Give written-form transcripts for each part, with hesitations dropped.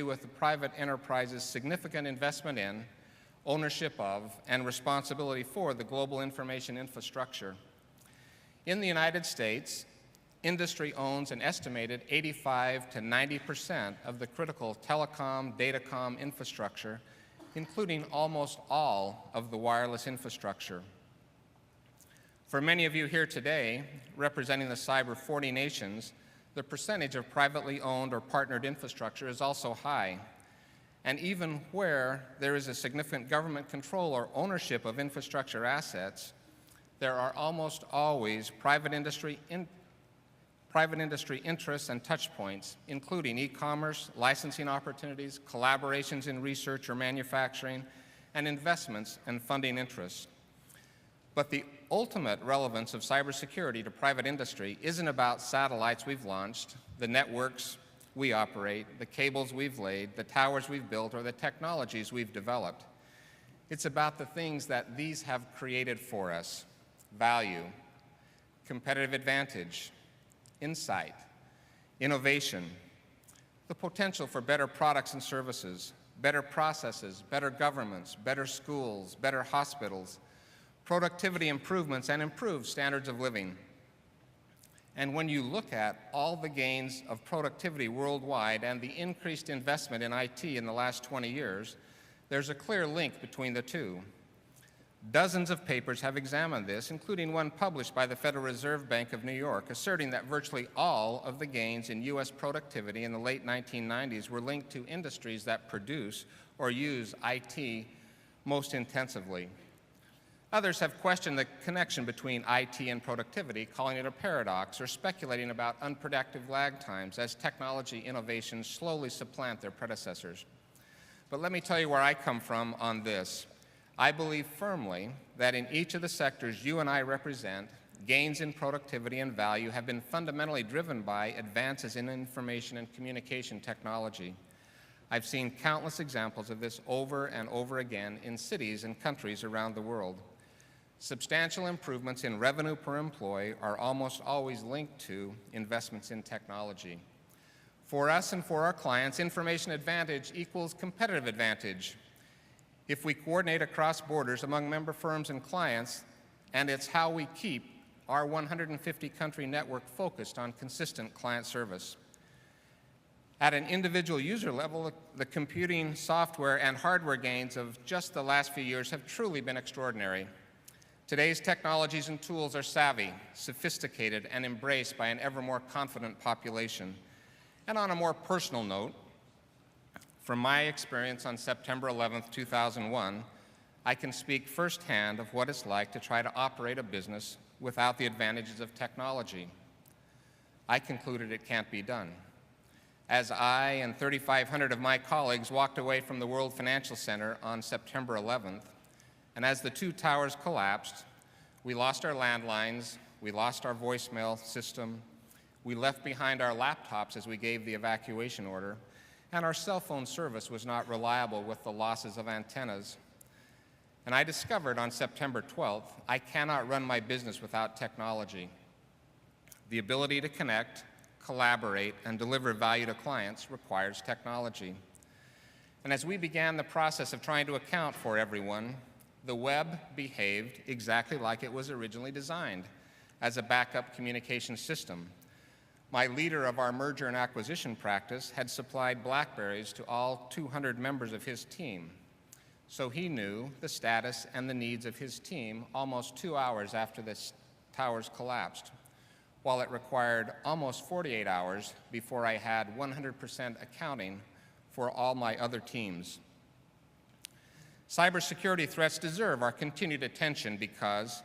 with the private enterprise's significant investment in, ownership of, and responsibility for the global information infrastructure. In the United States, industry owns an estimated 85 to 90% of the critical telecom, datacom infrastructure, including almost all of the wireless infrastructure. For many of you here today, representing the Cyber 40 nations, the percentage of privately owned or partnered infrastructure is also high. And even where there is a significant government control or ownership of infrastructure assets, there are almost always private industry interests and touch points, including e-commerce, licensing opportunities, collaborations in research or manufacturing, and investments and funding interests. But the ultimate relevance of cybersecurity to private industry isn't about satellites we've launched, the networks we operate, the cables we've laid, the towers we've built, or the technologies we've developed. It's about the things that these have created for us: value, competitive advantage, insight, innovation, the potential for better products and services, better processes, better governments, better schools, better hospitals, productivity improvements, and improved standards of living. And when you look at all the gains of productivity worldwide and the increased investment in IT in the last 20 years, there's a clear link between the two. Dozens of papers have examined this, including one published by the Federal Reserve Bank of New York, asserting that virtually all of the gains in U.S. productivity in the late 1990s were linked to industries that produce or use IT most intensively. Others have questioned the connection between IT and productivity, calling it a paradox, or speculating about unproductive lag times as technology innovations slowly supplant their predecessors. But let me tell you where I come from on this. I believe firmly that in each of the sectors you and I represent, gains in productivity and value have been fundamentally driven by advances in information and communication technology. I've seen countless examples of this over and over again in cities and countries around the world. Substantial improvements in revenue per employee are almost always linked to investments in technology. For us and for our clients, information advantage equals competitive advantage. If we coordinate across borders among member firms and clients, and it's how we keep our 150-country network focused on consistent client service. At an individual user level, the computing, software, and hardware gains of just the last few years have truly been extraordinary. Today's technologies and tools are savvy, sophisticated, and embraced by an ever more confident population. And on a more personal note, from my experience on September 11th, 2001, I can speak firsthand of what it's like to try to operate a business without the advantages of technology. I concluded it can't be done. As I and 3,500 of my colleagues walked away from the World Financial Center on September 11th, and as the two towers collapsed, we lost our landlines, we lost our voicemail system, we left behind our laptops as we gave the evacuation order, and our cell phone service was not reliable with the losses of antennas. And I discovered on September 12th, I cannot run my business without technology. The ability to connect, collaborate, and deliver value to clients requires technology. And as we began the process of trying to account for everyone, the web behaved exactly like it was originally designed, as a backup communication system. My leader of our merger and acquisition practice had supplied BlackBerries to all 200 members of his team. So he knew the status and the needs of his team almost 2 hours after the towers collapsed, while it required almost 48 hours before I had 100% accounting for all my other teams. Cybersecurity threats deserve our continued attention because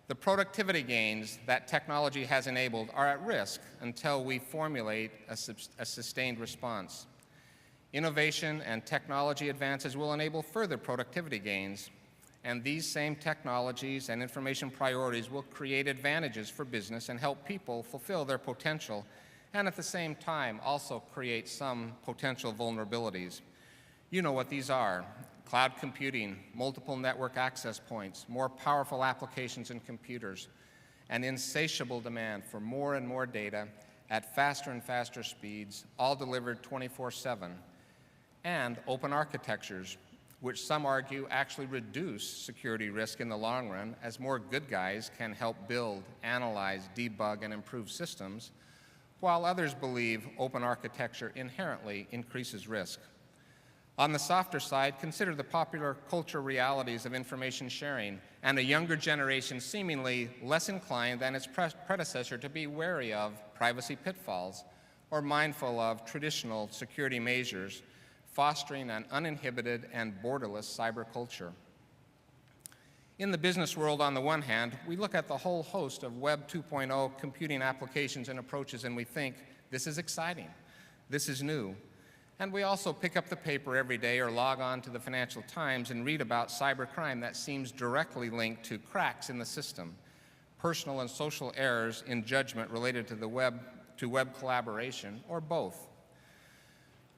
the productivity gains that technology has enabled are at risk until we formulate a sustained response. Innovation and technology advances will enable further productivity gains, and these same technologies and information priorities will create advantages for business and help people fulfill their potential, and at the same time also create some potential vulnerabilities. You know what these are: cloud computing, multiple network access points, more powerful applications and computers, an insatiable demand for more and more data at faster and faster speeds, all delivered 24/7. and open architectures, which some argue actually reduce security risk in the long run, as more good guys can help build, analyze, debug, and improve systems, while others believe open architecture inherently increases risk. On the softer side, consider the popular culture realities of information sharing and a younger generation seemingly less inclined than its predecessor to be wary of privacy pitfalls or mindful of traditional security measures, fostering an uninhibited and borderless cyber culture. In the business world, on the one hand, we look at the whole host of Web 2.0 computing applications and approaches and we think, this is exciting, this is new. And we also pick up the paper every day or log on to the Financial Times and read about cybercrime that seems directly linked to cracks in the system, personal and social errors in judgment related to the web collaboration, or both.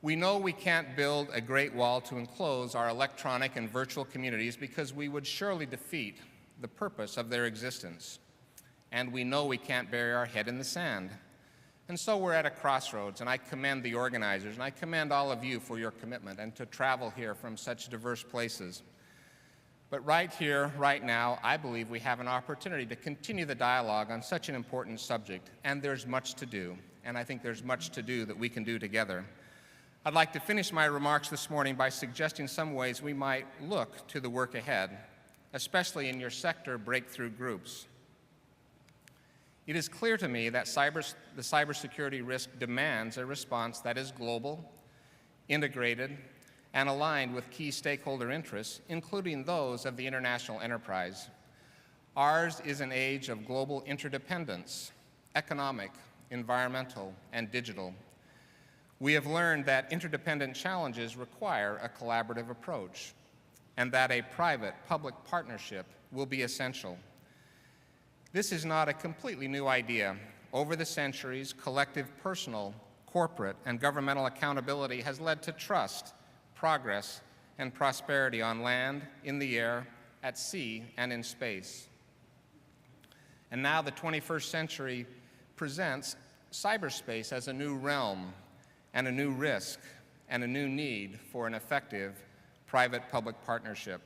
We know we can't build a great wall to enclose our electronic and virtual communities because we would surely defeat the purpose of their existence. And we know we can't bury our head in the sand. And so we're at a crossroads, and I commend the organizers, and I commend all of you for your commitment and to travel here from such diverse places. But right here, right now, I believe we have an opportunity to continue the dialogue on such an important subject, and there's much to do, and I think there's much to do that we can do together. I'd like to finish my remarks this morning by suggesting some ways we might look to the work ahead, especially in your sector breakthrough groups. It is clear to me that the cybersecurity risk demands a response that is global, integrated, and aligned with key stakeholder interests, including those of the international enterprise. Ours is an age of global interdependence, economic, environmental, and digital. We have learned that interdependent challenges require a collaborative approach, and that a private-public partnership will be essential. This is not a completely new idea. Over the centuries, collective personal, corporate, and governmental accountability has led to trust, progress, and prosperity on land, in the air, at sea, and in space. And now the 21st century presents cyberspace as a new realm, and a new risk, and a new need for an effective private-public partnership.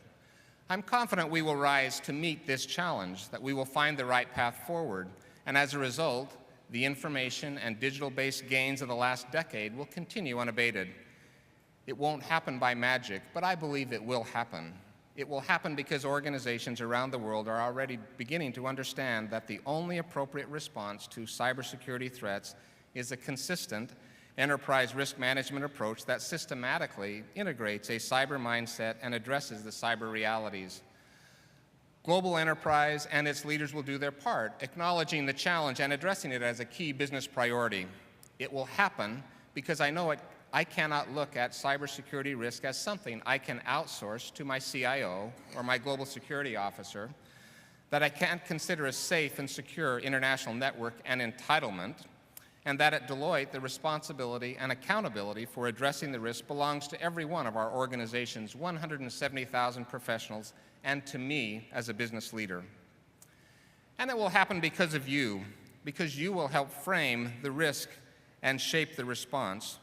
I'm confident we will rise to meet this challenge, that we will find the right path forward, and as a result, the information and digital-based gains of the last decade will continue unabated. It won't happen by magic, but I believe it will happen. It will happen because organizations around the world are already beginning to understand that the only appropriate response to cybersecurity threats is a consistent enterprise risk management approach that systematically integrates a cyber mindset and addresses the cyber realities. Global enterprise and its leaders will do their part, acknowledging the challenge and addressing it as a key business priority. It will happen because I cannot look at cybersecurity risk as something I can outsource to my CIO or my global security officer, that I can't consider a safe and secure international network an entitlement, and that at Deloitte, the responsibility and accountability for addressing the risk belongs to every one of our organization's 170,000 professionals and to me as a business leader. And it will happen because of you, because you will help frame the risk and shape the response,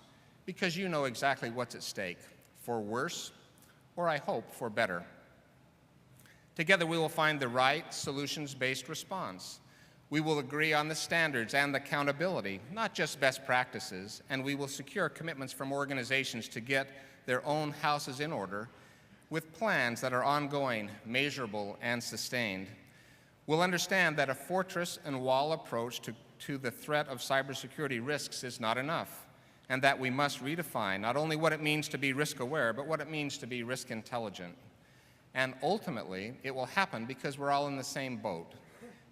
because you know exactly what's at stake, for worse, or I hope for better. Together we will find the right solutions-based response. We will agree on the standards and accountability, not just best practices, and we will secure commitments from organizations to get their own houses in order with plans that are ongoing, measurable, and sustained. We'll understand that a fortress and wall approach to the threat of cybersecurity risks is not enough, and that we must redefine not only what it means to be risk-aware, but what it means to be risk-intelligent. And ultimately, it will happen because we're all in the same boat,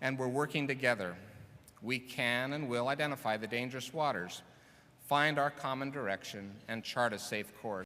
and we're working together. We can and will identify the dangerous waters, find our common direction, and chart a safe course.